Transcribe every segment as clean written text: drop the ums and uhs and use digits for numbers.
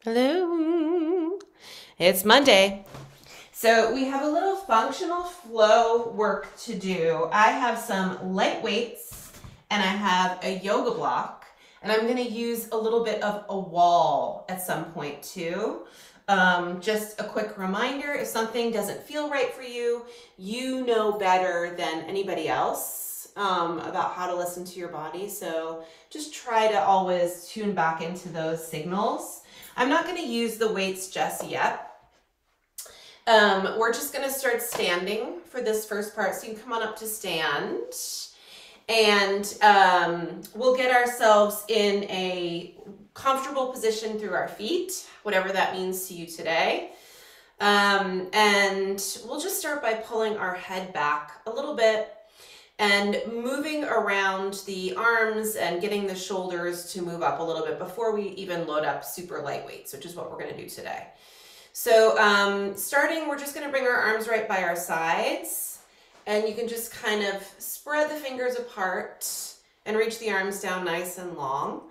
Hello. It's Monday. So we have a little functional flow work to do. I have some light weights and I have a yoga block, and I'm going to use a little bit of a wall at some point too. Just a quick reminder, if something doesn't feel right for you, you know better than anybody else about how to listen to your body. So just try to always tune back into those signals. I'm not going to use the weights just yet. We're just going to start standing for this first part. So you can come on up to stand. And we'll get ourselves in a comfortable position through our feet, whatever that means to you today. And we'll just start by pulling our head back a little bit and moving around the arms and getting the shoulders to move up a little bit before we even load up super light weights, which is what we're going to do today. So starting, we're just going to bring our arms right by our sides, and you can just kind of spread the fingers apart and reach the arms down nice and long.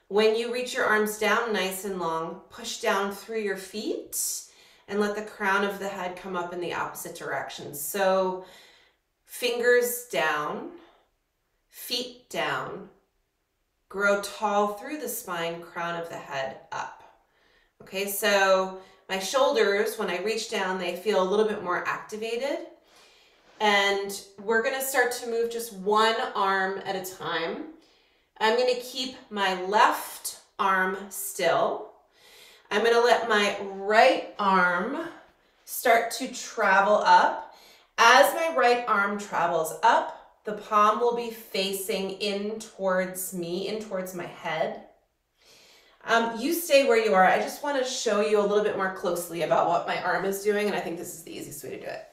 When you reach your arms down nice and long, push down through your feet and let the crown of the head come up in the opposite direction. So fingers down, feet down, grow tall through the spine, crown of the head up. Okay, so my shoulders, when I reach down, they feel a little bit more activated. And we're going to start to move just one arm at a time. I'm going to keep my left arm still. I'm going to let my right arm start to travel up. As my right arm travels up, the palm will be facing in towards me, in towards my head. You stay where you are. I just want to show you a little bit more closely about what my arm is doing, and I think this is the easiest way to do it.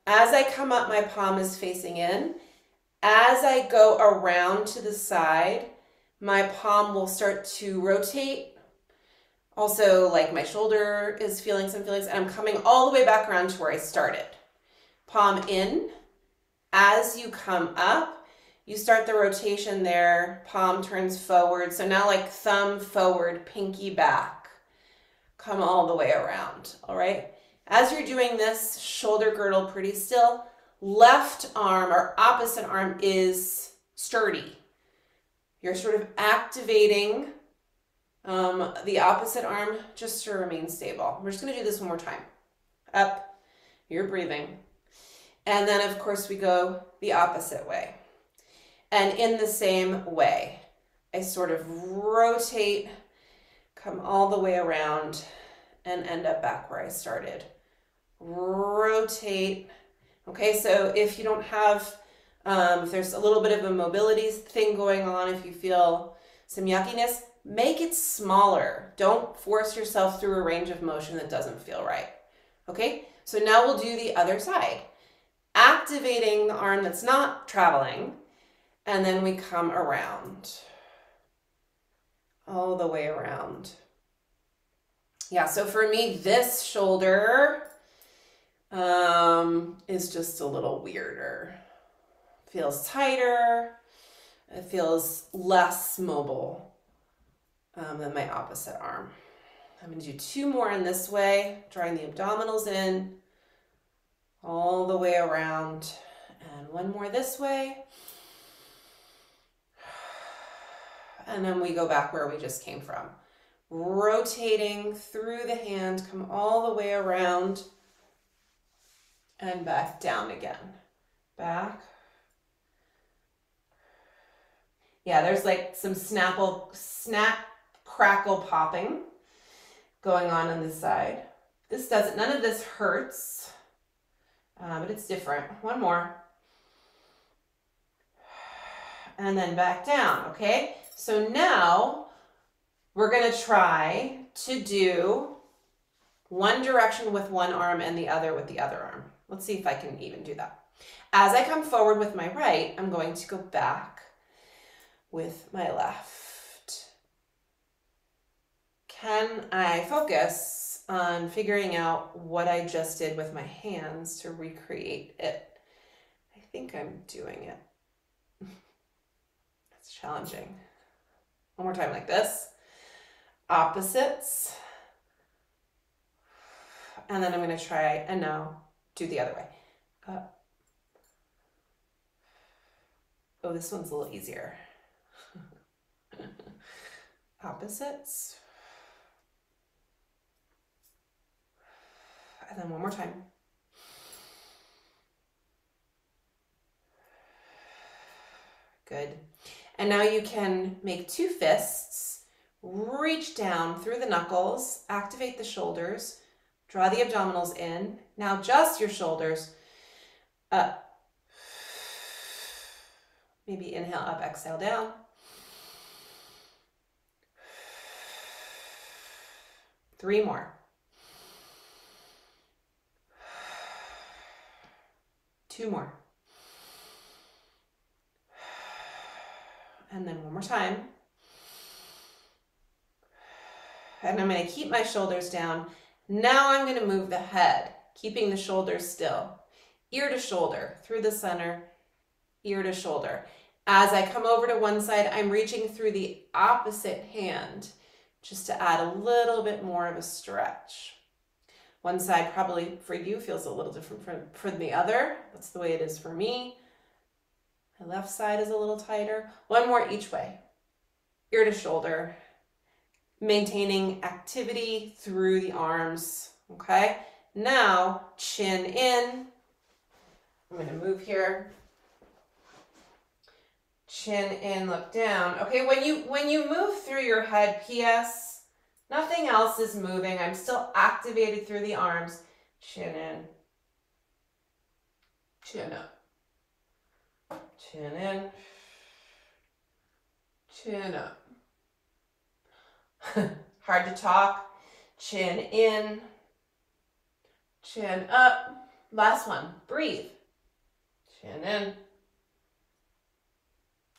As I come up, my palm is facing in. As I go around to the side, my palm will start to rotate. Also, like my shoulder is feeling some feelings, and I'm coming all the way back around to where I started. Palm in. As you come up, you start the rotation there, palm turns forward. So now like thumb forward, pinky back. Come all the way around, all right? As you're doing this, shoulder girdle pretty still. Left arm or opposite arm is sturdy. You're sort of activating the opposite arm just to remain stable. We're just gonna do this one more time. Up, you're breathing. And then of course we go the opposite way. And in the same way, I sort of rotate, come all the way around, and end up back where I started. Rotate. Okay, so if you don't have, if there's a little bit of a mobility thing going on, if you feel some yuckiness, make it smaller. Don't force yourself through a range of motion that doesn't feel right. Okay, so now we'll do the other side. Activating the arm that's not traveling, and then we come around, all the way around. Yeah, so for me, this shoulder is just a little weirder. Feels tighter. It feels less mobile than my opposite arm. I'm going to do two more in this way, drawing the abdominals in, all the way around, and one more this way. And then we go back where we just came from. Rotating through the hand, come all the way around and back down again. Back. Yeah, there's like some snap, crackle, popping going on this side. This doesn't, none of this hurts, but it's different. One more. And then back down, okay? So now we're gonna try to do one direction with one arm and the other with the other arm. Let's see if I can even do that. As I come forward with my right, I'm going to go back with my left. Can I focus on figuring out what I just did with my hands to recreate it? I think I'm doing it. That's challenging. One more time like this. Opposites. And then I'm going to try and now do the other way. Up. Oh, this one's a little easier. Opposites. And then one more time. Good. And now you can make two fists, reach down through the knuckles, activate the shoulders, draw the abdominals in. Now just your shoulders up. Maybe inhale up, exhale down. Three more. Two more. And then one more time. And I'm going to keep my shoulders down. Now I'm going to move the head, keeping the shoulders still. Ear to shoulder, through the center, ear to shoulder. As I come over to one side, I'm reaching through the opposite hand just to add a little bit more of a stretch. One side probably for you feels a little different from the other. That's the way it is for me. My left side is a little tighter. One more each way. Ear to shoulder. Maintaining activity through the arms. Okay? Now, chin in. I'm going to move here. Chin in, look down. Okay, when you move through your head, P.S., nothing else is moving. I'm still activated through the arms. Chin in. Chin up. Chin in. Chin up. Hard to talk. Chin in. Chin up. Last one. Breathe. Chin in.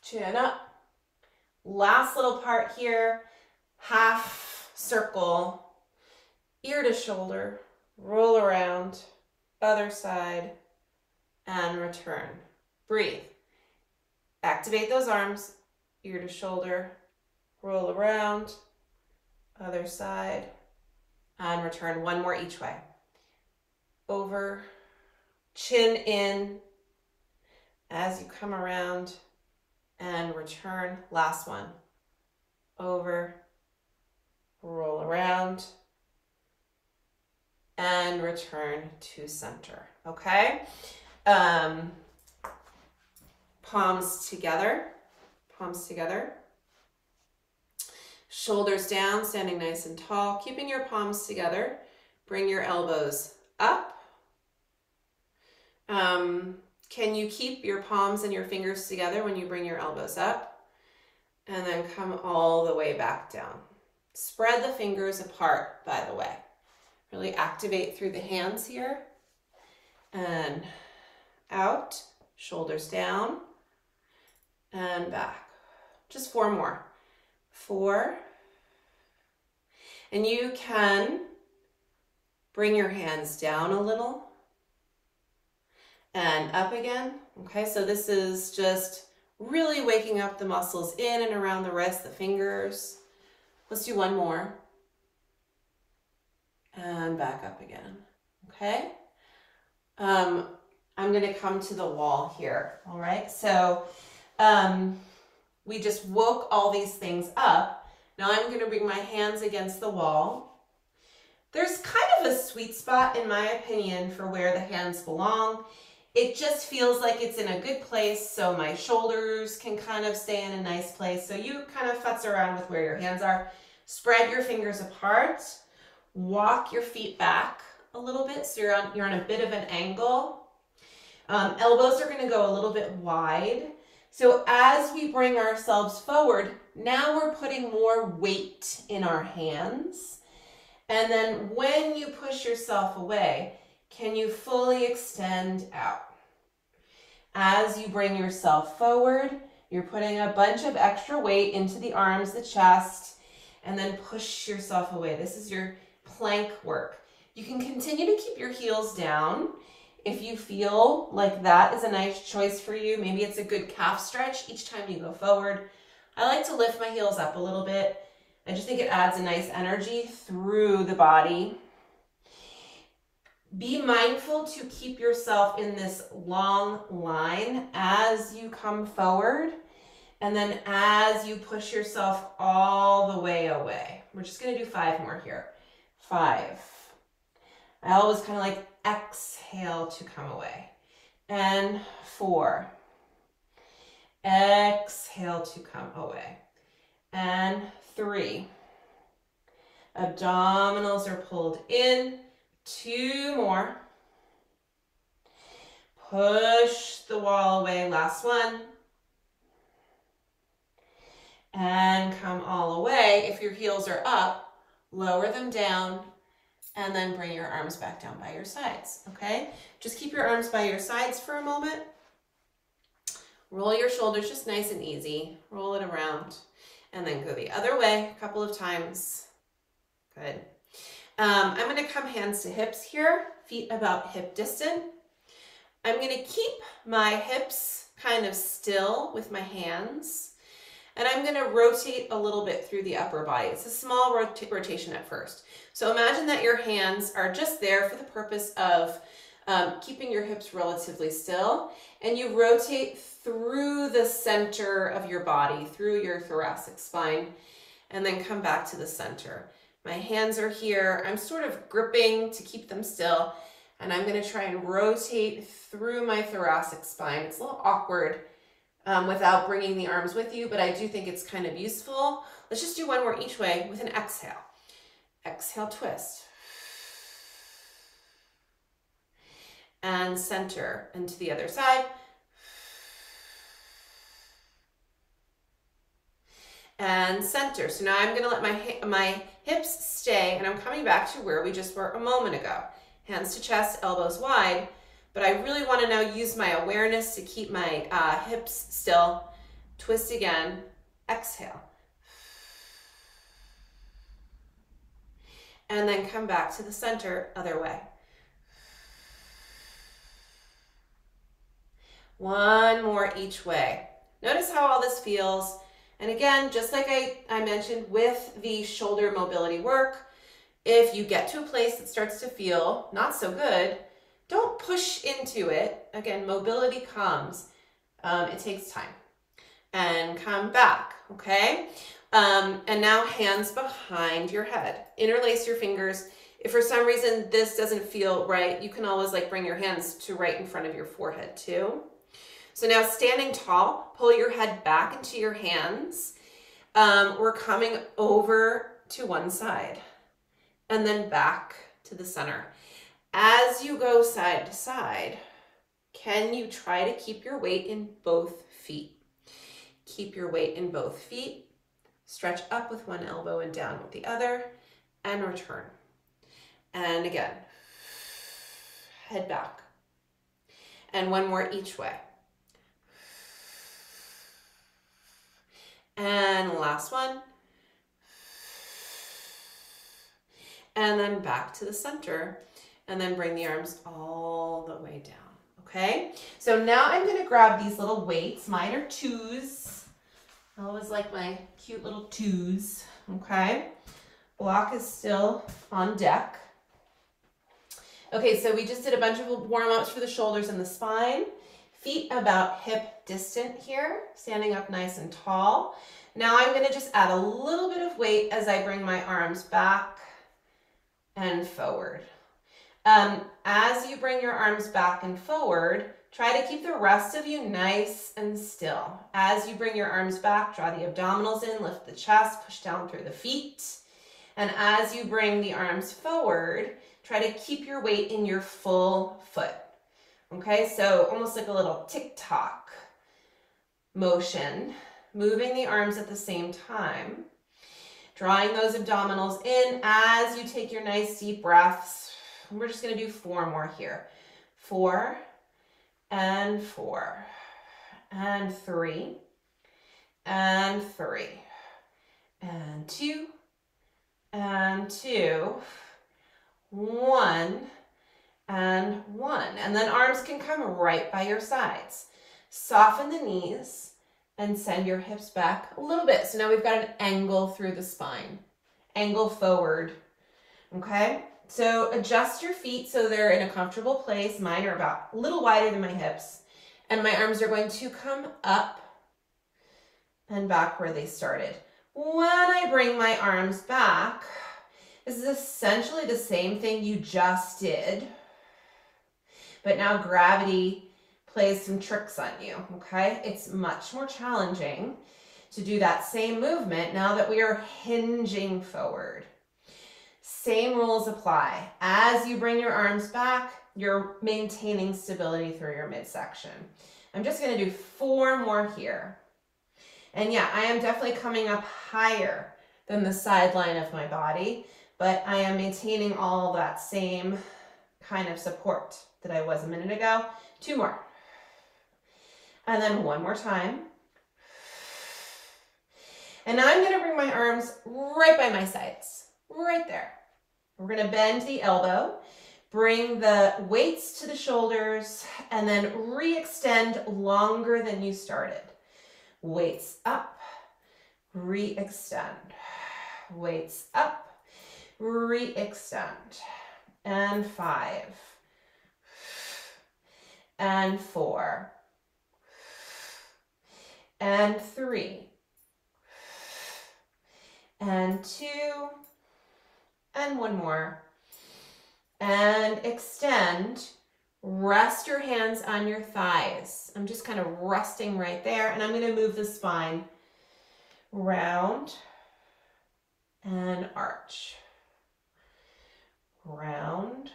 Chin up. Last little part here. Half circle. Ear to shoulder. Roll around. Other side. And return. Breathe. Activate those arms. Ear to shoulder. Roll around. Other side. And return. One more each way. Over. Chin in. As you come around. And return. Last one. Over. Roll around. And return to center. Okay? Palms together. Palms together. Shoulders down, standing nice and tall. Keeping your palms together. Bring your elbows up. Can you keep your palms and your fingers together when you bring your elbows up? And then come all the way back down. Spread the fingers apart, by the way. Really activate through the hands here. And out, shoulders down, and back. Just four more. 4. And you can bring your hands down a little and up again. Okay, so this is just really waking up the muscles in and around the wrist, the fingers. Let's do one more. And back up again. Okay. I'm going to come to the wall here. All right. So we just woke all these things up. Now I'm going to bring my hands against the wall. There's kind of a sweet spot, in my opinion, for where the hands belong. It just feels like it's in a good place, so my shoulders can kind of stay in a nice place. So you kind of futz around with where your hands are. Spread your fingers apart. Walk your feet back a little bit, so you're on a bit of an angle. Elbows are going to go a little bit wide. So as we bring ourselves forward, now we're putting more weight in our hands. And then when you push yourself away, can you fully extend out? As you bring yourself forward, you're putting a bunch of extra weight into the arms, the chest, and then push yourself away. This is your plank work. You can continue to keep your heels down if you feel like that is a nice choice for you. Maybe it's a good calf stretch each time you go forward. I like to lift my heels up a little bit I just think it adds a nice energy through the body. Be mindful to keep yourself in this long line as you come forward, and then as you push yourself all the way away. We're just going to do 5 more here. 5. I always kind of like exhale to come away. And 4. Exhale to come away. And 3. Abdominals are pulled in. 2 more. Push the wall away. Last one. And come all the way. If your heels are up, lower them down and then bring your arms back down by your sides, okay? Just keep your arms by your sides for a moment. Roll your shoulders just nice and easy. Roll it around and then go the other way a couple of times. Good. I'm going to come hands to hips here, feet about hip distant. I'm going to keep my hips kind of still with my hands, and I'm going to rotate a little bit through the upper body. It's a small rotation at first. So imagine that your hands are just there for the purpose of keeping your hips relatively still, and you rotate through the center of your body, through your thoracic spine, and then come back to the center. My hands are here. I'm sort of gripping to keep them still, and I'm going to try and rotate through my thoracic spine. It's a little awkward without bringing the arms with you, but I do think it's kind of useful. Let's just do 1 more each way with an exhale. Exhale, twist. And center, and to the other side. And center. So now I'm going to let my hips stay, and I'm coming back to where we just were a moment ago. Hands to chest, elbows wide. But I really want to now use my awareness to keep my hips still. Twist again. Exhale. And then come back to the center, other way. 1 more each way. Notice how all this feels. And again, just like I mentioned with the shoulder mobility work, if you get to a place that starts to feel not so good, don't push into it. Again, mobility comes. It takes time. And come back, okay? And now hands behind your head. Interlace your fingers. If for some reason this doesn't feel right, you can always like bring your hands to right in front of your forehead too. So now standing tall, pull your head back into your hands. We're coming over to one side and then back to the center. As you go side to side, can you try to keep your weight in both feet? Keep your weight in both feet. Stretch up with one elbow and down with the other, and return. And again, head back. And 1 more each way. And last one. And then back to the center. And then bring the arms all the way down. Okay? So now I'm going to grab these little weights. Mine are 2s. I always like my cute little 2s. Okay? Block is still on deck. Okay, so we just did a bunch of warm-ups for the shoulders and the spine. Feet about hip distant here, standing up nice and tall. Now I'm going to just add a little bit of weight as I bring my arms back and forward. As you bring your arms back and forward, try to keep the rest of you nice and still. As you bring your arms back, draw the abdominals in, lift the chest, push down through the feet. And as you bring the arms forward, try to keep your weight in your full foot. Okay, so almost like a little tick-tock motion, moving the arms at the same time, drawing those abdominals in as you take your nice deep breaths. We're just going to do 4 more here. 4 and 4 and 3 and 3 and 2 and 2, 1 and 1. And then arms can come right by your sides. Soften the knees and send your hips back a little bit. So now we've got an angle through the spine. Angle forward, okay? So adjust your feet so they're in a comfortable place. Mine are about a little wider than my hips. And my arms are going to come up and back where they started. When I bring my arms back, this is essentially the same thing you just did, but now gravity plays some tricks on you, okay? It's much more challenging to do that same movement now that we are hinging forward. Same rules apply. As you bring your arms back, you're maintaining stability through your midsection. I'm just gonna do 4 more here. And yeah, I am definitely coming up higher than the sideline of my body, but I am maintaining all that same kind of support that I was a minute ago. 2 more. And then 1 more time. And now I'm gonna bring my arms right by my sides, right there. We're gonna bend the elbow, bring the weights to the shoulders, and then re-extend longer than you started. Weights up, re-extend. Weights up, re-extend. And 5. And 4. And 3. And 2. And 1 more. And extend. Rest your hands on your thighs. I'm just kind of resting right there, and I'm going to move the spine round and arch. Round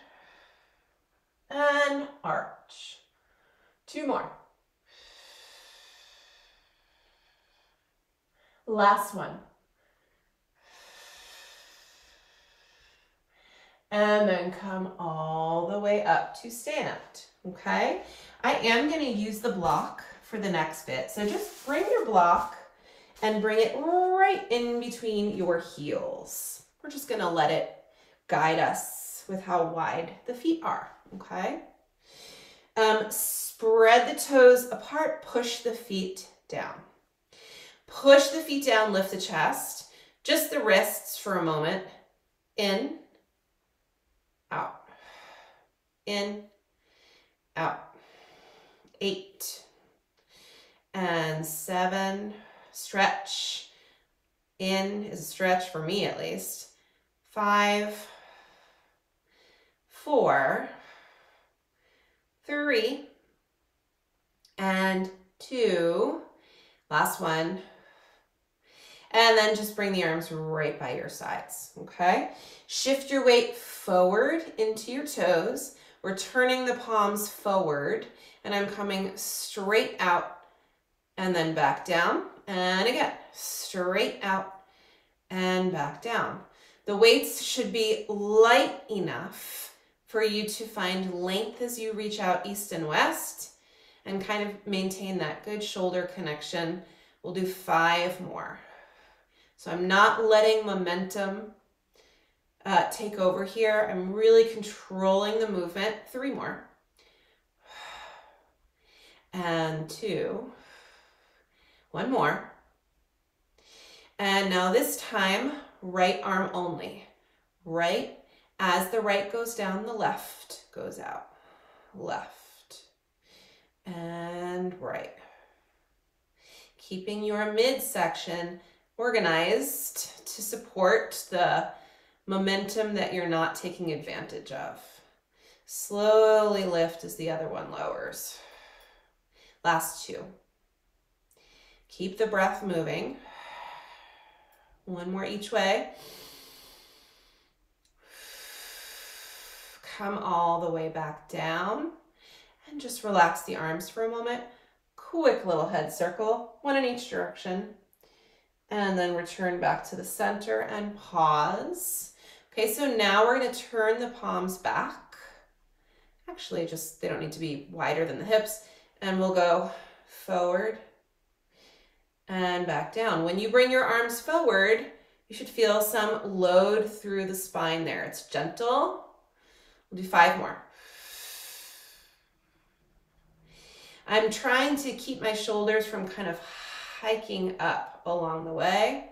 and arch. 2 more. Last one. And then come all the way up to stand, okay? I am gonna use the block for the next bit. So just bring your block and bring it right in between your heels. We're just gonna let it guide us with how wide the feet are, okay? Spread the toes apart, push the feet down. Push the feet down, lift the chest. Just the wrists for a moment. In, out, in, out. 8 and 7. Stretch. In is a stretch for me at least. 5, 4, 3, and 2. Last one. And then just bring the arms right by your sides, okay? Shift your weight forward into your toes. We're turning the palms forward, and I'm coming straight out and then back down. And again, straight out and back down. The weights should be light enough for you to find length as you reach out east and west and kind of maintain that good shoulder connection. We'll do 5 more. So I'm not letting momentum take over here. I'm really controlling the movement. 3 more. And 2. 1 more. And now this time, right arm only. Right. As the right goes down, the left goes out. Left. And right. Keeping your midsection organized to support the momentum that you're not taking advantage of. Slowly lift as the other one lowers. Last 2. Keep the breath moving. 1 more each way. Come all the way back down and just relax the arms for a moment. Quick little head circle, 1 in each direction. And then return back to the center and pause. Okay, so now we're going to turn the palms back. Actually, they don't need to be wider than the hips. And we'll go forward and back down. When you bring your arms forward, you should feel some load through the spine there. It's gentle. We'll do 5 more. I'm trying to keep my shoulders from kind of hiking up along the way.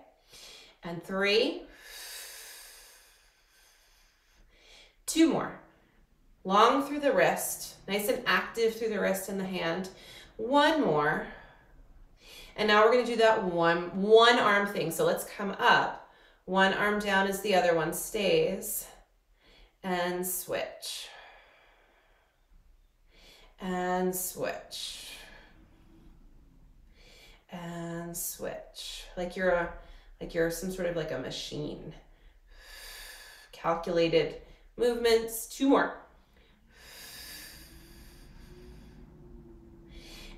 And 3. 2 more. Long through the wrist, nice and active through the wrist and the hand. 1 more. And now we're going to do that one arm thing. So let's come up. One arm down as the other one stays. And switch. And switch. And switch. Like you're some sort of like a machine. Calculated movements. 2 more.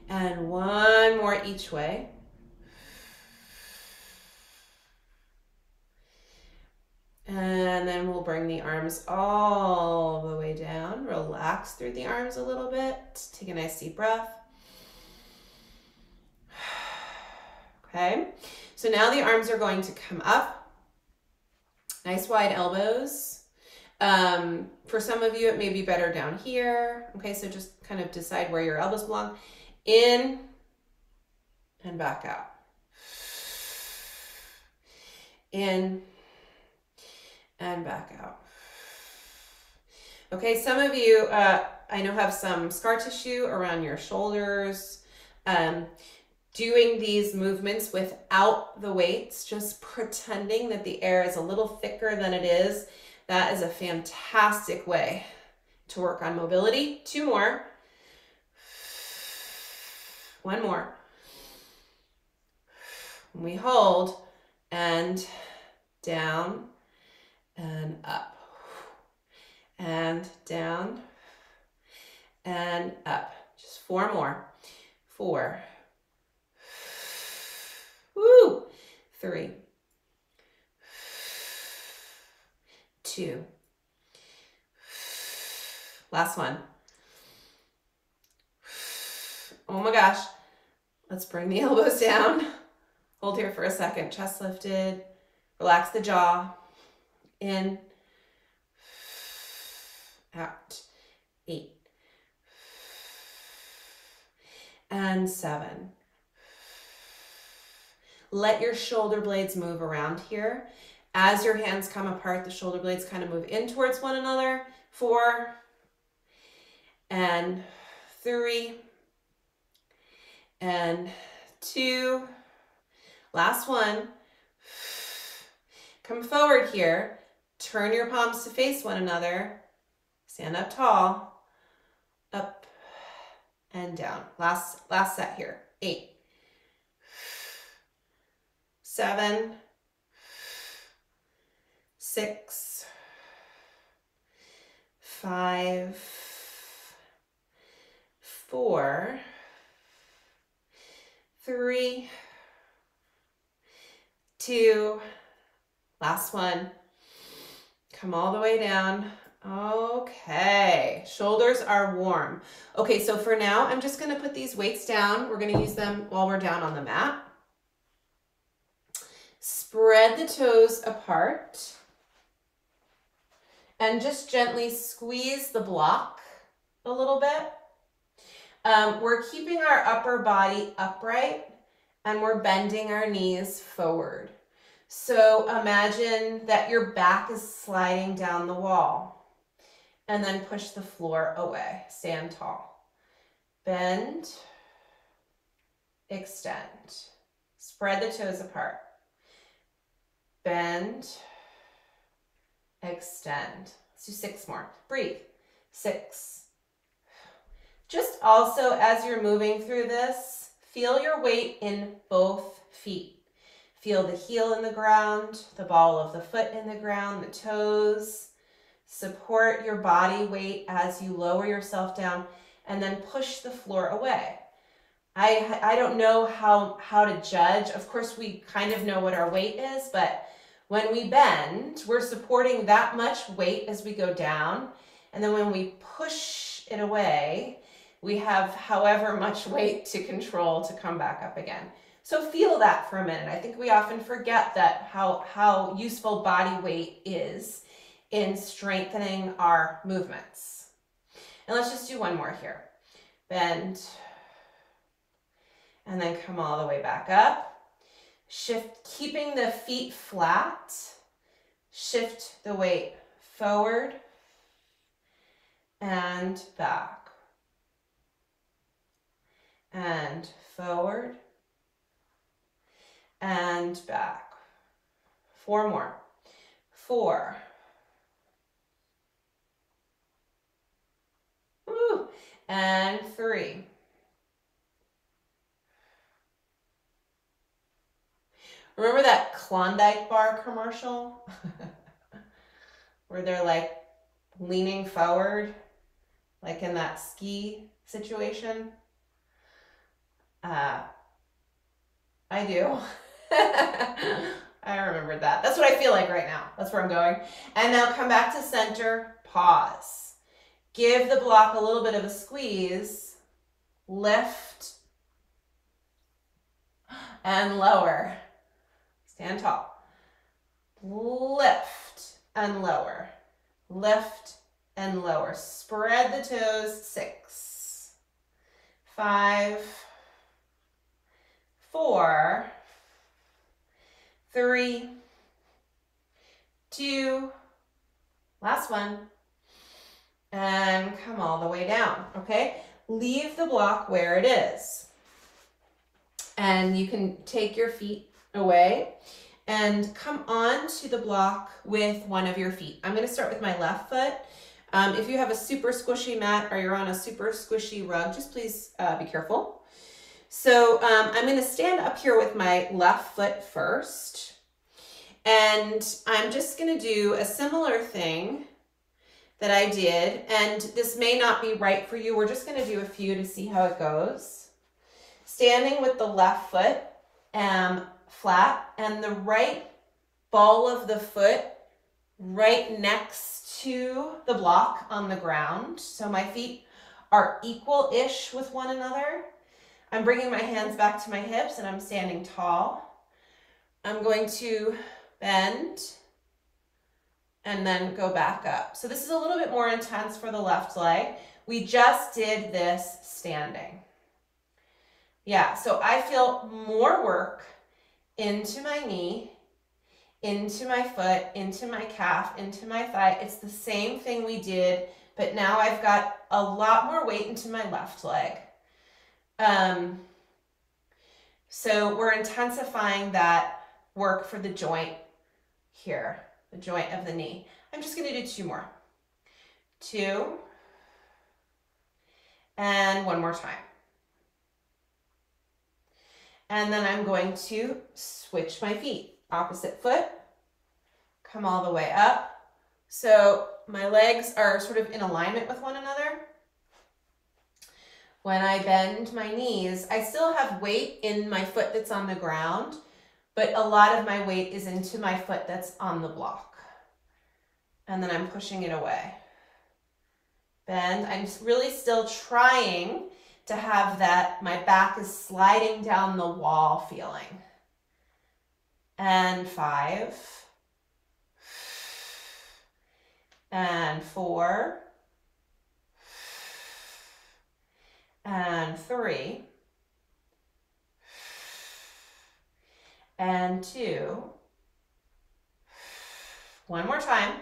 And 1 more each way. And then we'll bring the arms all the way down. Relax through the arms a little bit. Take a nice deep breath. Okay, so now the arms are going to come up. Nice wide elbows. For some of you, it may be better down here. Okay, so just kind of decide where your elbows belong. In and back out. In and back out. Okay, some of you, I know, have some scar tissue around your shoulders. Doing these movements without the weights, just pretending that the air is a little thicker than it is, that is a fantastic way to work on mobility. 2 more. 1 more. We hold and down and up and down and up. Just 4 more. 4. Woo! 3. 2. Last one. Oh my gosh. Let's bring the elbows down. Hold here for a second. Chest lifted. Relax the jaw. In. Out. 8. And 7. Let your shoulder blades move around here. As your hands come apart, the shoulder blades kind of move in towards one another. 4. And 3. And 2. Last one. Come forward here. Turn your palms to face one another. Stand up tall. Up and down. Last set here. 8. 7. 6. 5. 4. 3. 2. Last one. Come all the way down. Okay, shoulders are warm. Okay, so for now, I'm just gonna put these weights down. We're gonna use them while we're down on the mat. Spread the toes apart and just gently squeeze the block a little bit. We're keeping our upper body upright and we're bending our knees forward. So imagine that your back is sliding down the wall and then push the floor away. Stand tall. Bend, extend. Spread the toes apart. Bend, extend. Let's do 6 more. Breathe. 6. Just also, as you're moving through this, feel your weight in both feet. Feel the heel in the ground, the ball of the foot in the ground, the toes. Support your body weight as you lower yourself down and then push the floor away. I don't know how to judge. Of course, we kind of know what our weight is, but when we bend, we're supporting that much weight as we go down. And then when we push it away, we have however much weight to control to come back up again. So feel that for a minute. I think we often forget that how useful body weight is in strengthening our movements. And let's just do 1 more here. Bend and then come all the way back up. Shift, keeping the feet flat. Shift the weight forward and back. And forward and back. 4 more. 4. Woo. And 3. Remember that Klondike bar commercial? Where they're like leaning forward, like in that ski situation? I do. I remembered that. That's what I feel like right now. That's where I'm going. And now come back to center, pause. Give the block a little bit of a squeeze. Lift and lower. Stand tall. Lift and lower. Lift and lower. Spread the toes. 6, 5, 4, 3, 2, last one, and come all the way down, okay? Leave the block where it is. And you can take your feet away and come on to the block with one of your feet. I'm gonna start with my left foot. If you have a super squishy mat or you're on a super squishy rug, just please be careful. So I'm gonna stand up here with my left foot first. And I'm just gonna do a similar thing that I did. And this may not be right for you. We're just gonna do a few to see how it goes. Standing with the left foot flat and the right ball of the foot right next to the block on the ground. So my feet are equal-ish with one another. I'm bringing my hands back to my hips and I'm standing tall. I'm going to bend and then go back up. So this is a little bit more intense for the left leg. We just did this standing. Yeah, so I feel more work into my knee, into my foot, into my calf, into my thigh. It's the same thing we did, but now I've got a lot more weight into my left leg. So we're intensifying that work for the joint here, the joint of the knee. I'm just going to do 2 more. 2, and 1 more time. And then I'm going to switch my feet. Opposite foot, come all the way up. So my legs are sort of in alignment with one another. When I bend my knees, I still have weight in my foot that's on the ground, but a lot of my weight is into my foot that's on the block. And then I'm pushing it away. Bend. I'm really still trying to have that, my back is sliding down the wall feeling. And 5. And 4. And 3. And 2. 1 more time.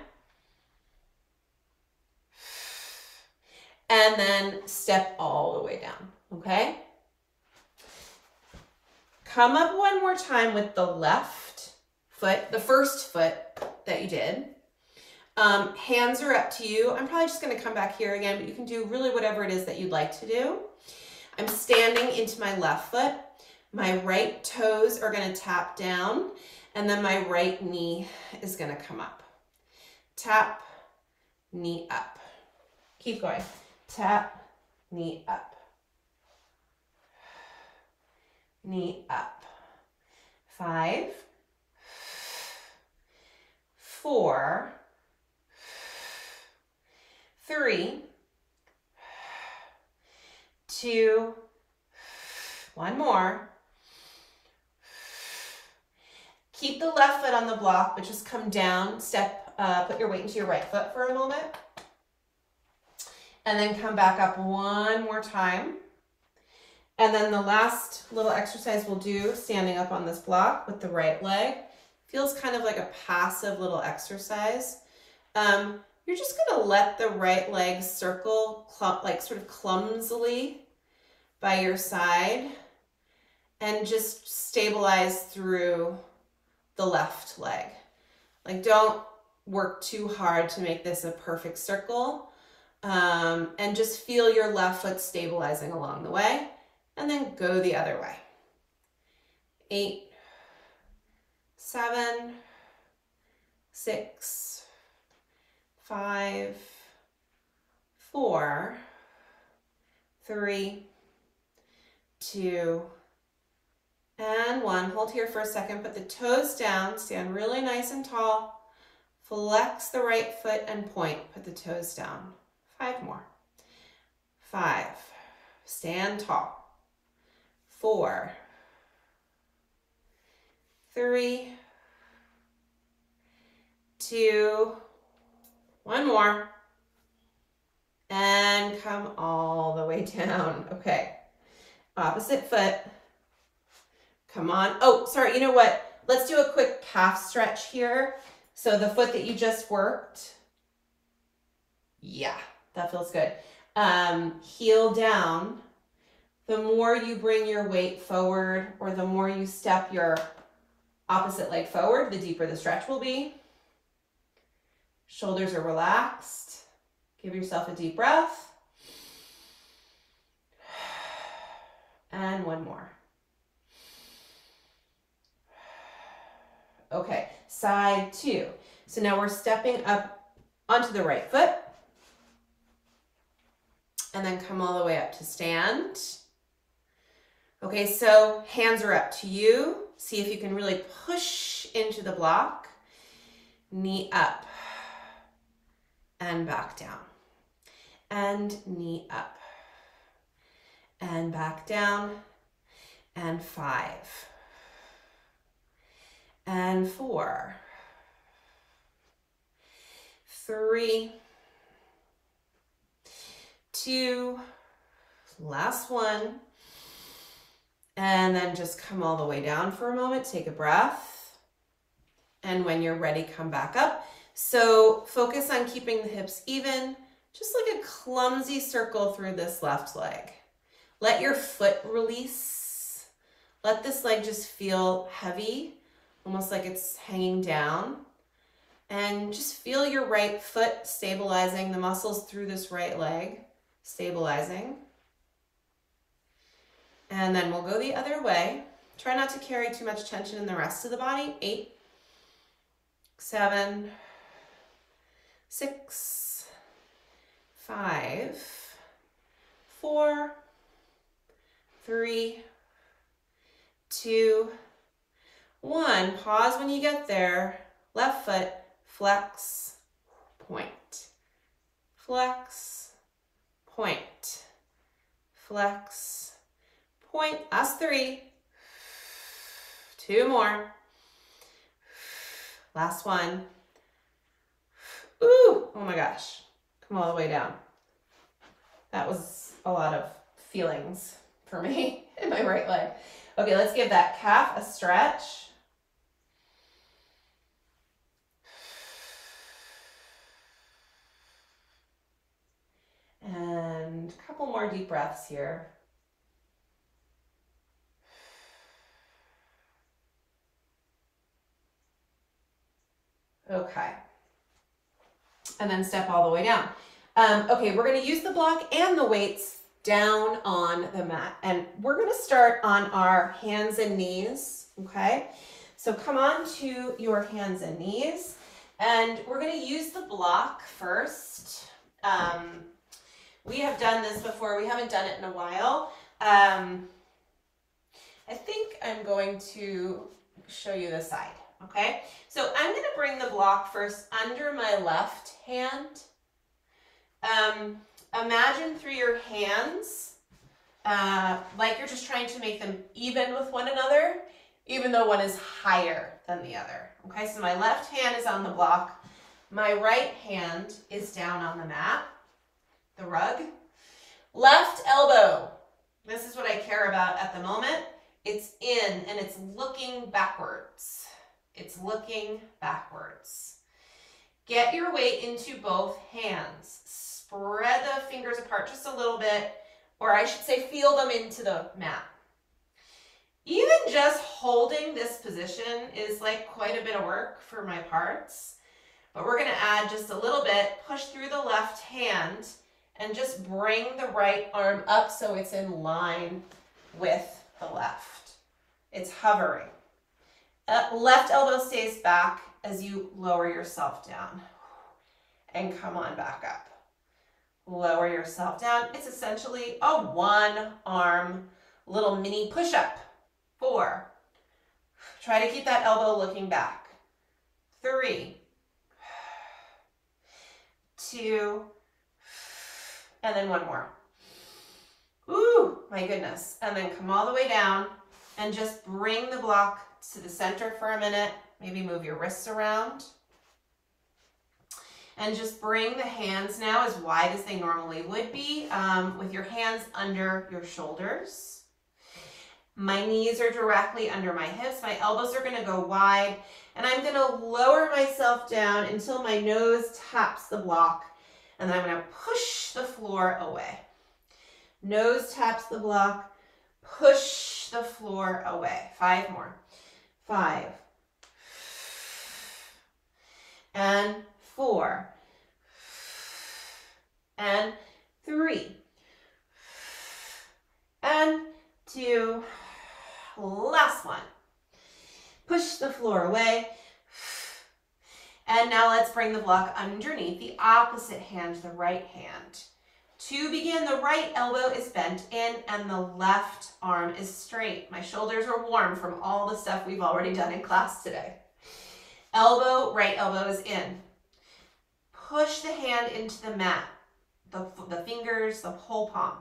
And then step all the way down, okay? Come up 1 more time with the left foot, the first foot that you did. Hands are up to you. I'm probably just gonna come back here again, but you can do really whatever it is that you'd like to do. I'm standing into my left foot. My right toes are gonna tap down, and then my right knee is gonna come up. Tap, knee up. Keep going. Tap, knee up. Knee up. 5, 4, 3, 2, 1 more. Keep the left foot on the block, but just come down, put your weight into your right foot for a moment. And then come back up 1 more time. And then the last little exercise we'll do, standing up on this block with the right leg, feels kind of like a passive little exercise. You're just gonna let the right leg circle like sort of clumsily by your side and just stabilize through the left leg. Like, don't work too hard to make this a perfect circle, and just feel your left foot stabilizing along the way, and then go the other way. 8, 7, 6, 5, 4, 3, 2, and 1. Hold here for a second. Put the toes down. Stand really nice and tall. Flex the right foot and point. Put the toes down. 5 more. 5. Stand tall. 4, 3, 2, 1 more. And come all the way down. Okay. Opposite foot. Come on. Oh, sorry. You know what? Let's do a quick calf stretch here. So the foot that you just worked. Yeah, that feels good. Heel down. The more you bring your weight forward, or the more you step your opposite leg forward, the deeper the stretch will be. Shoulders are relaxed. Give yourself a deep breath. And 1 more. Okay, side 2. So now we're stepping up onto the right foot. And then come all the way up to stand. Okay, so hands are up to you. See if you can really push into the block. Knee up. And back down. And knee up. And back down. And 5. And 4, 3, 2, last one. And then just come all the way down for a moment. Take a breath. And when you're ready, come back up. So focus on keeping the hips even, just like a clumsy circle through this left leg. Let your foot release. Let this leg just feel heavy, almost like it's hanging down. And just feel your right foot stabilizing, the muscles through this right leg stabilizing. And then we'll go the other way. Try not to carry too much tension in the rest of the body. 8, 7, 6, 5, 4, 3, 2, 1. Pause when you get there. Left foot, flex, point. Flex, point. Flex, point. Last 3. 2 more. Last 1. Ooh, oh my gosh. Come all the way down. That was a lot of feelings for me in my right leg. Okay, let's give that calf a stretch. And a couple more deep breaths here. Okay. And then step all the way down. Okay, we're going to use the block and the weights down on the mat. And we're going to start on our hands and knees, okay? So come on to your hands and knees. And we're going to use the block first. We have done this before. We haven't done it in a while. I think I'm going to show you the side, okay? So I'm going to bring the block first under my left hand. Imagine through your hands, like you're just trying to make them even with one another, even though one is higher than the other. Okay, so my left hand is on the block. My right hand is down on the mat, the rug. Left elbow. This is what I care about at the moment. It's in and it's looking backwards. It's looking backwards. Get your weight into both hands. Spread the fingers apart just a little bit, or I should say feel them into the mat. Even just holding this position is like quite a bit of work for my parts, but we're gonna add just a little bit, push through the left hand, and just bring the right arm up so it's in line with the left. It's hovering. Left elbow stays back as you lower yourself down. And come on back up. Lower yourself down. It's essentially a one arm little mini push-up. 4. Try to keep that elbow looking back. 3. 2. And then one more. Ooh, my goodness. And then come all the way down and just bring the block to the center for a minute. Maybe move your wrists around. And just bring the hands now as wide as they normally would be, with your hands under your shoulders. My knees are directly under my hips. My elbows are gonna go wide, and I'm gonna lower myself down until my nose taps the block, and then I'm gonna push the floor away. Nose taps the block, push the floor away. 5 more. 5. And 4. And 3. And 2. Last one. Push the floor away. And now let's bring the block underneath the opposite hand, the right hand. To begin, the right elbow is bent in and the left arm is straight. My shoulders are warm from all the stuff we've already done in class today. Elbow, right elbow is in. Push the hand into the mat, the fingers, the whole palm.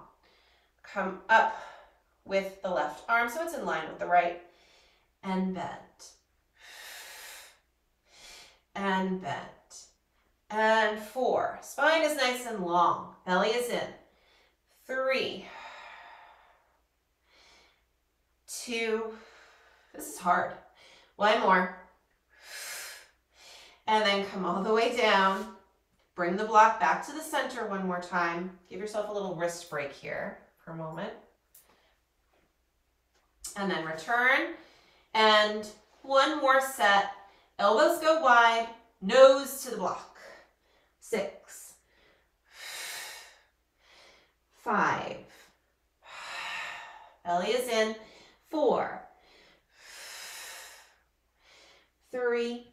Come up with the left arm so it's in line with the right, and bend. And bend. And 4. Spine is nice and long. Belly is in. 3. 2. This is hard. 1 more. And then come all the way down. Bring the block back to the center one more time. Give yourself a little wrist break here for a moment. And then return. And 1 more set. Elbows go wide, nose to the block. 6. 5. Belly is in. 4. 3.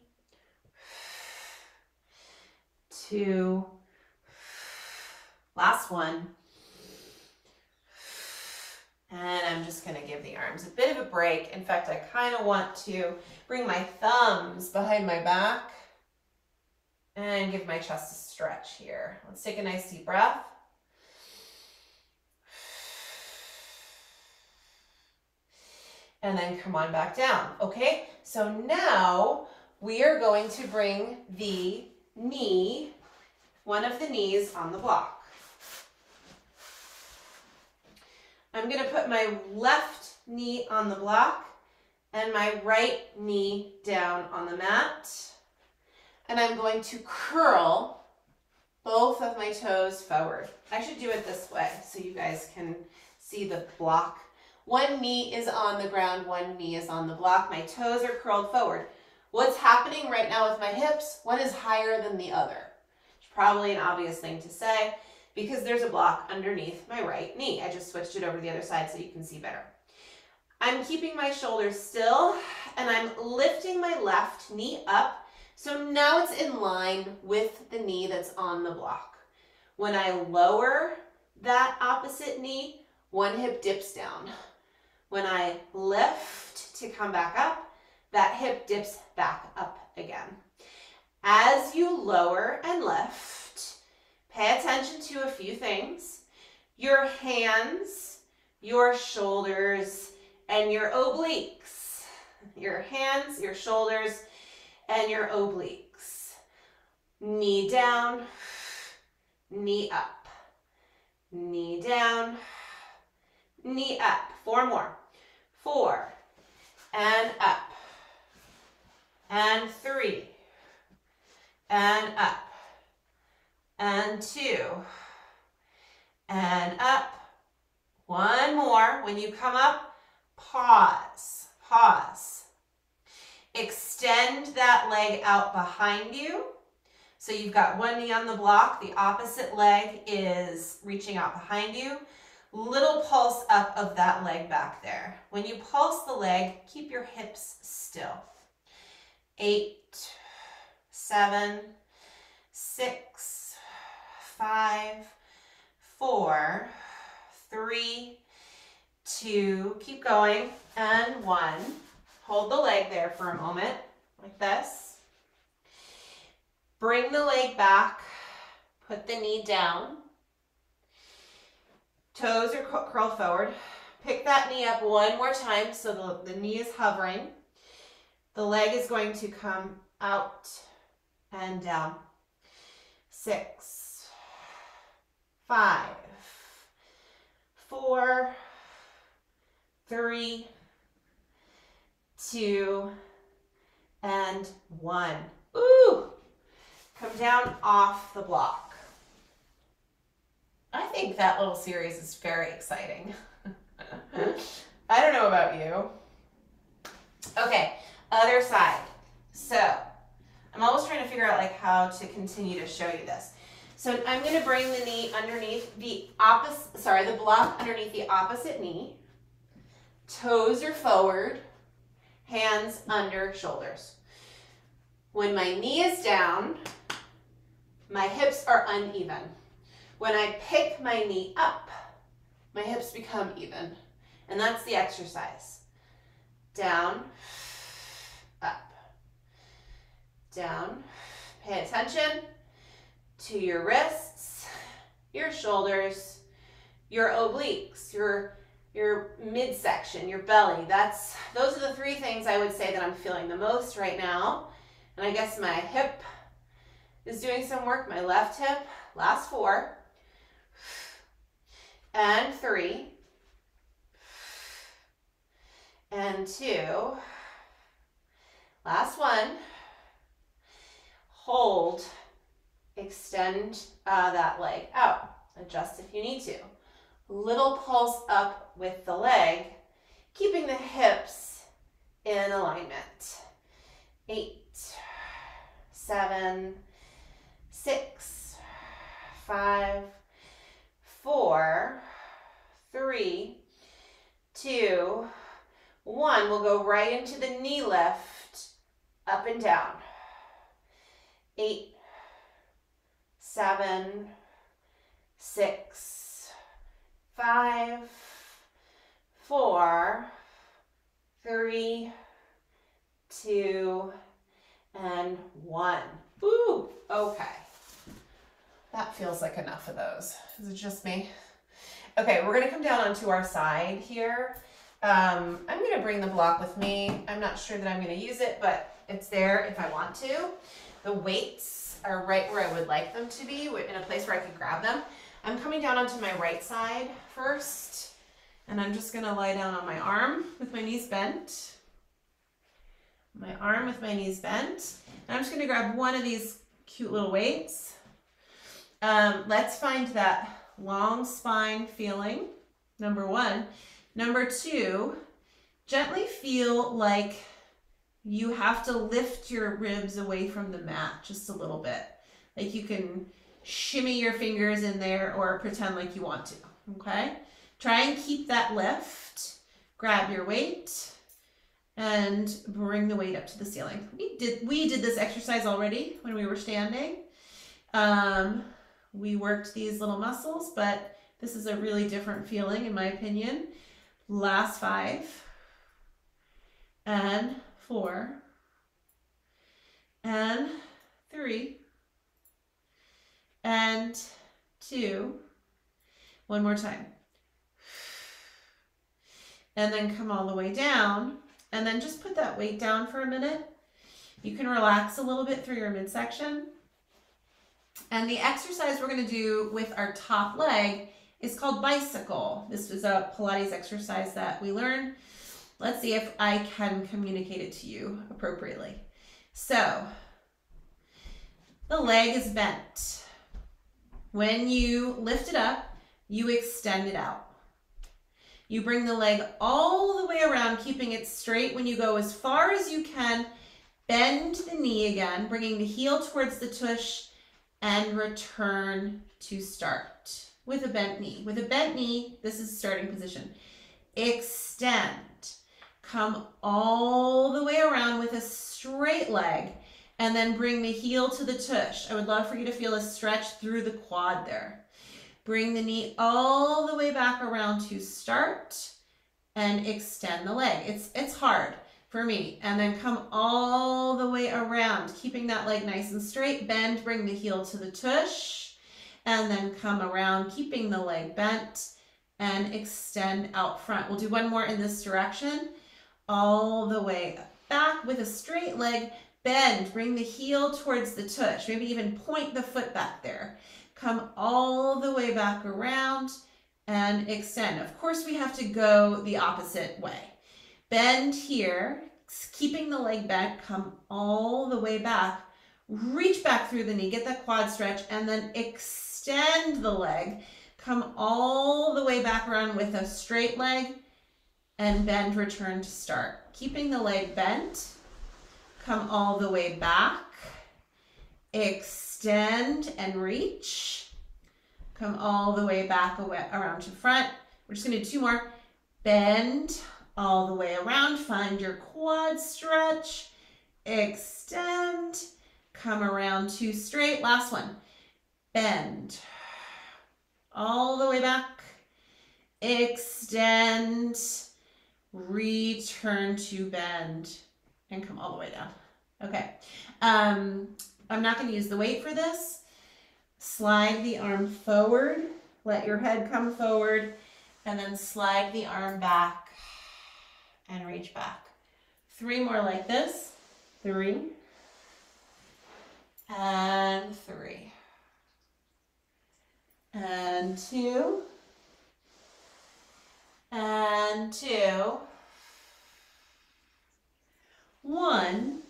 2. Last one. And I'm just going to give the arms a bit of a break. In fact, I kind of want to bring my thumbs behind my back and give my chest a stretch here. Let's take a nice deep breath. And then come on back down. Okay, so now we are going to bring the knee, one of the knees on the block. I'm going to put my left knee on the block and my right knee down on the mat. And I'm going to curl both of my toes forward. I should do it this way so you guys can see the block. One knee is on the ground, one knee is on the block. My toes are curled forward. What's happening right now with my hips? One is higher than the other. It's probably an obvious thing to say, because there's a block underneath my right knee. I just switched it over to the other side so you can see better. I'm keeping my shoulders still and I'm lifting my left knee up. So now it's in line with the knee that's on the block. When I lower that opposite knee, one hip dips down. When I lift to come back up, that hip dips back up again. As you lower and lift, pay attention to a few things. Your hands, your shoulders, and your obliques. Your hands, your shoulders, and your obliques. Knee down, knee up. Knee down, knee up. 4 more. 4, and up, and 3, and up, and 2, and up. 1 more. When you come up, pause, pause. Extend that leg out behind you. So you've got one knee on the block, the opposite leg is reaching out behind you. Little pulse up of that leg back there. When you pulse the leg, keep your hips still. 8, 7, 6, 5, 4, 3, 2, keep going, and 1. Hold the leg there for a moment, like this. Bring the leg back, put the knee down. Toes are curled forward. Pick that knee up one more time so the knee is hovering. The leg is going to come out and down. 6, 5, 4, 3, 2, and 1. Ooh! Come down off the block. I think that little series is very exciting. I don't know about you. Okay, other side. So, I'm always trying to figure out like how to continue to show you this. So I'm going to bring the knee underneath the the block underneath the opposite knee. Toes are forward, hands under shoulders. When my knee is down, my hips are uneven. When I pick my knee up, my hips become even. And that's the exercise. Down, up, down. Pay attention to your wrists, your shoulders, your obliques, your midsection, your belly. Those are the 3 things I would say that I'm feeling the most right now. And I guess my hip is doing some work, my left hip. Last 4, and 3, and 2, last 1, hold, extend that leg out, adjust if you need to. Little pulse up with the leg, keeping the hips in alignment. 8, 7, 6, 5, 4, 3, 2, 1. We'll go right into the knee lift, up and down. 8, 7, 6, 5, 4, 3, 2, and 1. Ooh, okay. That feels like enough of those. Is it just me? Okay, we're gonna come down onto our side here. I'm gonna bring the block with me. I'm not sure that I'm gonna use it, but it's there if I want to. The weights are right where I would like them to be, in a place where I could grab them. I'm coming down onto my right side first, and I'm just gonna lie down on my arm with my knees bent. My arm with my knees bent. And I'm just gonna grab one of these cute little weights. Let's find that long spine feeling, number 1. Number 2, gently feel like you have to lift your ribs away from the mat just a little bit. Like you can shimmy your fingers in there or pretend like you want to, okay? Try and keep that lift. Grab your weight and bring the weight up to the ceiling. We did this exercise already when we were standing. We worked these little muscles, but this is a really different feeling in my opinion. Last 5, and 4, and 3, and 2. One more time. And then come all the way down, and then just put that weight down for a minute. You can relax a little bit through your midsection. And the exercise we're going to do with our top leg is called bicycle. This was a Pilates exercise that we learned. Let's see if I can communicate it to you appropriately. So, the leg is bent. When you lift it up, you extend it out. You bring the leg all the way around, keeping it straight. When you go as far as you can, bend the knee again, bringing the heel towards the tush, and return to start with a bent knee. With a bent knee, this is starting position. Extend. Come all the way around with a straight leg, and then bring the heel to the tush. I would love for you to feel a stretch through the quad there. Bring the knee all the way back around to start and extend the leg. It's hard for me. And then come all the way around, keeping that leg nice and straight. Bend, bring the heel to the tush, and then come around, keeping the leg bent, and extend out front. We'll do one more in this direction. All the way back with a straight leg, bend, bring the heel towards the tush, maybe even point the foot back there. Come all the way back around and extend. Of course, we have to go the opposite way. Bend here, keeping the leg bent, come all the way back, reach back through the knee, get that quad stretch, and then extend the leg. Come all the way back around with a straight leg, and bend, return to start. Keeping the leg bent, come all the way back, extend and reach, come all the way back around to front. We're just gonna do two more. Bend all the way around, find your quad stretch, extend, come around to straight. Last one, bend, all the way back, extend, return to bend, and come all the way down. Okay, I'm not going to use the weight for this. Slide the arm forward, let your head come forward, and then slide the arm back and reach back. 3 more like this. 3 and 3 and 2 and 2, 1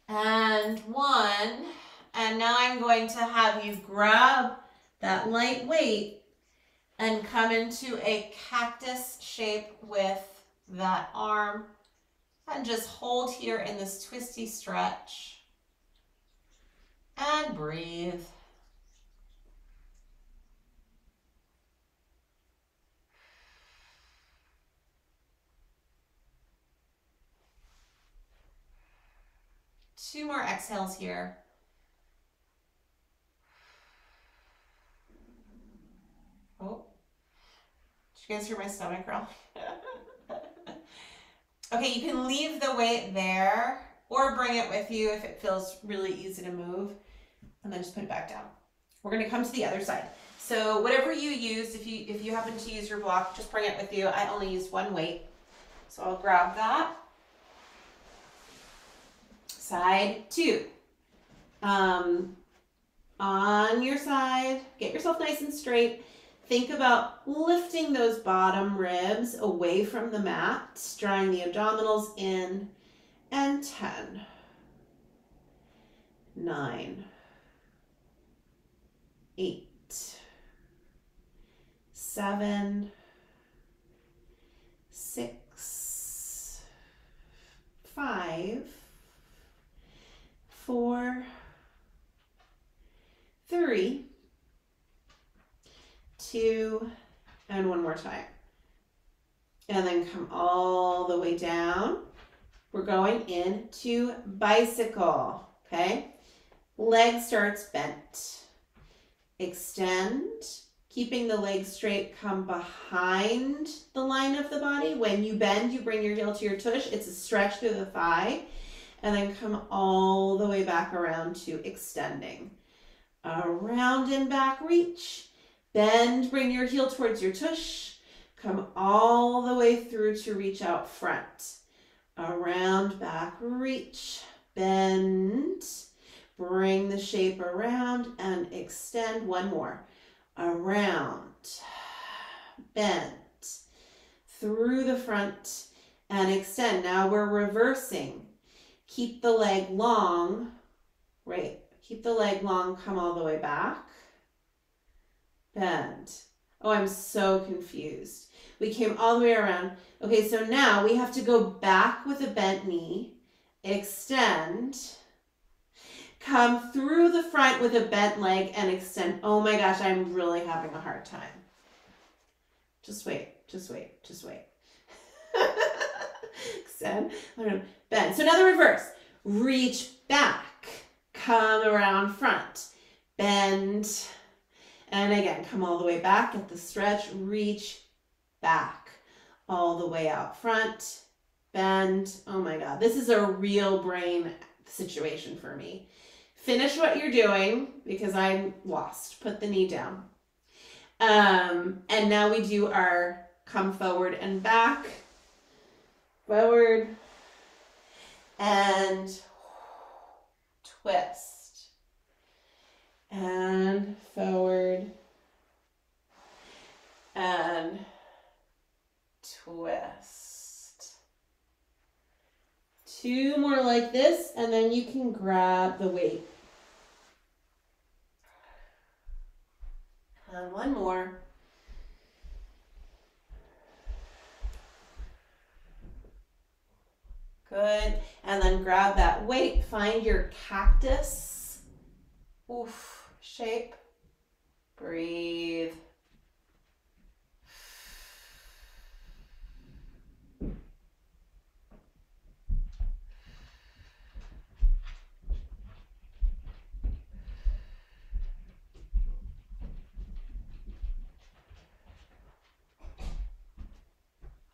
and 1. And now I'm going to have you grab that light weight and come into a cactus shape with that arm, and just hold here in this twisty stretch and breathe. Two more exhales here. Oh, did you guys hear my stomach growl? Okay, you can leave the weight there or bring it with you if it feels really easy to move, and then just put it back down. We're gonna come to the other side. So whatever you use, if you happen to use your block, just bring it with you. I only used one weight, so I'll grab that. Side 2. On your side, get yourself nice and straight. Think about lifting those bottom ribs away from the mat, drawing the abdominals in, and 10, 9, 8, 7, 6, 5, 4, 3, 2, and one more time. And then come all the way down. We're going into bicycle, okay? Leg starts bent. Extend, keeping the leg straight, come behind the line of the body. When you bend, you bring your heel to your tush. It's a stretch through the thigh. And then come all the way back around to extending. Around and back, reach. Bend, bring your heel towards your tush. Come all the way through to reach out front. Around, back, reach. Bend. Bring the shape around and extend. One more. around, bend, through the front, and extend. Now we're reversing. Keep the leg long, right? Keep the leg long, come all the way back, bend. Oh, I'm so confused. We came all the way around. Okay, so now we have to go back with a bent knee, extend, come through the front with a bent leg and extend. Oh my gosh, I'm really having a hard time. Just wait, just wait, just wait. Extend, bend. So now the reverse. Reach back, come around front, bend, and again, come all the way back at the stretch, reach back, all the way out front, bend. Oh my God, this is a real brain situation for me. Finish what you're doing because I'm lost. Put the knee down. And now we do our come forward and back, forward, and twist, and forward, and twist. 2 more like this, and then you can grab the weight. And 1 more. Good. And then grab that weight. Find your cactus. Oof. Shape. Breathe.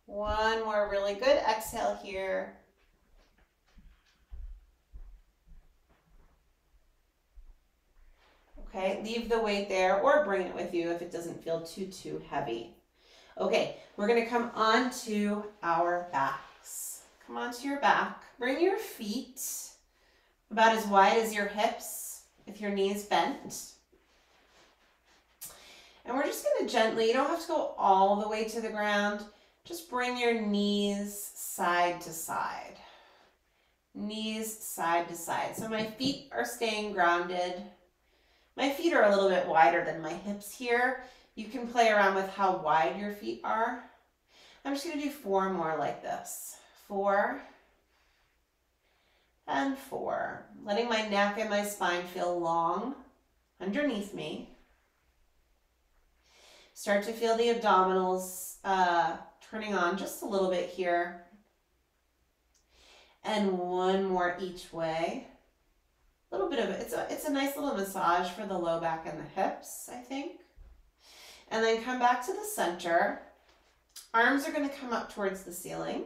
One more really good exhale here. Okay, leave the weight there or bring it with you if it doesn't feel too heavy. Okay, we're gonna come onto our backs. Come onto your back. Bring your feet about as wide as your hips with your knees bent. And we're just gonna gently, you don't have to go all the way to the ground, just bring your knees side to side. Knees side to side. So my feet are staying grounded. My feet are a little bit wider than my hips here. You can play around with how wide your feet are. I'm just gonna do 4 more like this. 4 and 4. Letting my neck and my spine feel long underneath me. Start to feel the abdominals turning on just a little bit here. And 1 more each way. A little bit of it. It's a nice little massage for the low back and the hips, I think. And then come back to the center. Arms are going to come up towards the ceiling.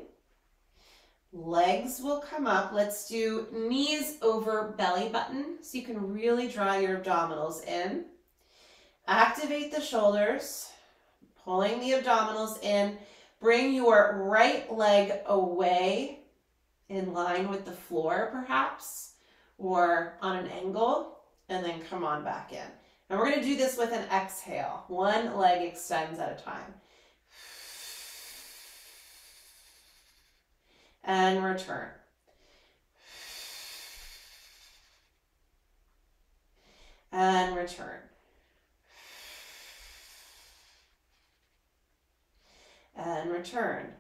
Legs will come up. Let's do knees over belly button so you can really draw your abdominals in. Activate the shoulders, pulling the abdominals in. Bring your right leg away in line with the floor perhaps, or on an angle, and then come on back in. And we're going to do this with an exhale. 1 leg extends at a time. And return. And return. And return.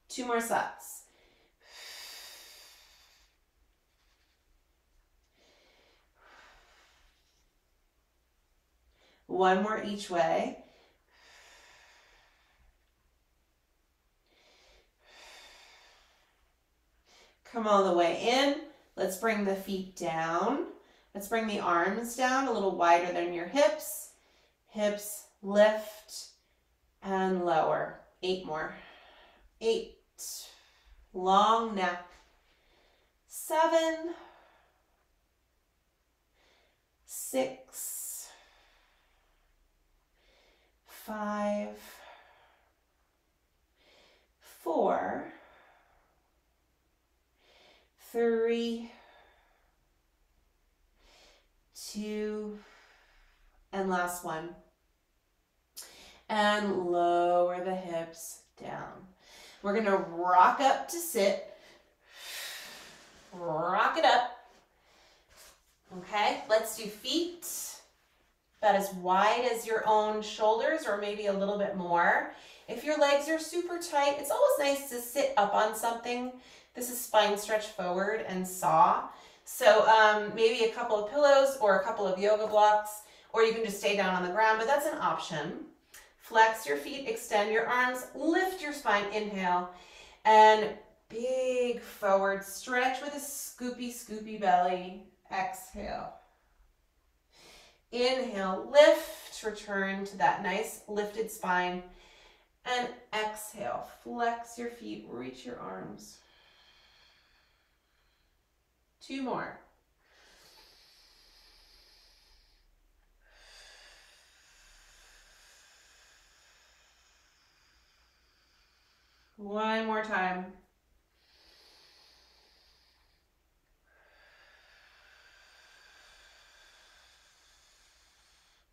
Two more sets. One more each way. Come all the way in. Let's bring the feet down. Let's bring the arms down a little wider than your hips. Hips lift and lower. 8 more. 8. Long neck. 7. 6. 5. 4. 3. And last one. And lower the hips down. We're going to rock up to sit. Rock it up. Okay, let's do feet about as wide as your own shoulders or maybe a little bit more. If your legs are super tight, it's always nice to sit up on something. This is spine stretch forward and saw. So maybe a couple of pillows or a couple of yoga blocks, or you can just stay down on the ground, but that's an option. Flex your feet, extend your arms, lift your spine, inhale, and big forward stretch with a scoopy belly. Exhale. Inhale, lift, return to that nice lifted spine. And exhale, flex your feet, reach your arms. 2 more. One more time.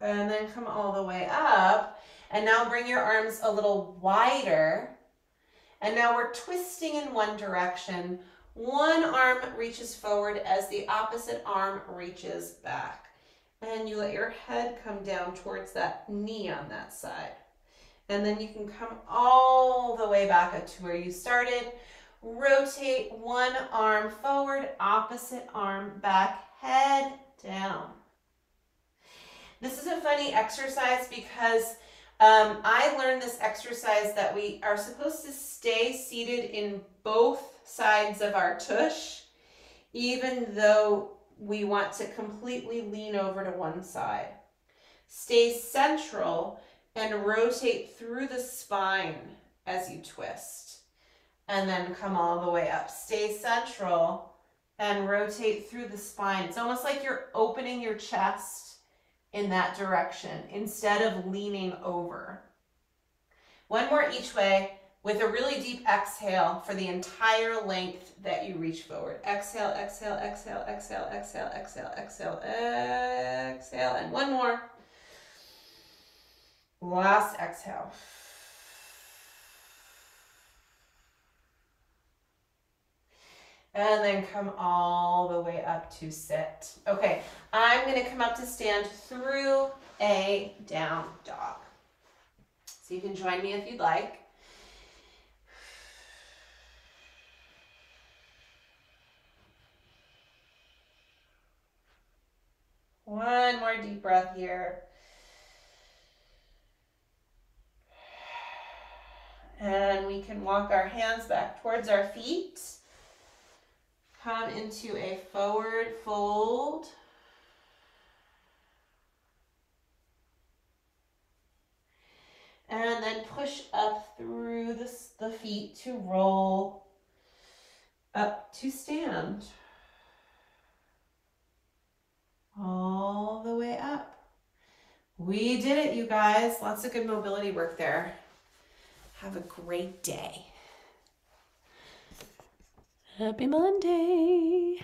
And then come all the way up. And now bring your arms a little wider. And now we're twisting in one direction. One arm reaches forward as the opposite arm reaches back. And you let your head come down towards that knee on that side. And then you can come all the way back up to where you started. Rotate one arm forward, opposite arm back, head down. This is a funny exercise because I learned this exercise that we are supposed to stay seated in both sides of our tush, even though we want to completely lean over to one side. Stay central and rotate through the spine as you twist. And then come all the way up. Stay central and rotate through the spine. It's almost like you're opening your chest in that direction instead of leaning over. One more each way with a really deep exhale for the entire length that you reach forward. Exhale, exhale, exhale, exhale, exhale, exhale, exhale, exhale, and one more. Last exhale. And then come all the way up to sit. Okay, I'm going to come up to stand through a down dog. So you can join me if you'd like. One more deep breath here. And we can walk our hands back towards our feet. Come into a forward fold. And then push up through the feet to roll up to stand. All the way up. We did it, you guys. Lots of good mobility work there. Have a great day. Happy Monday.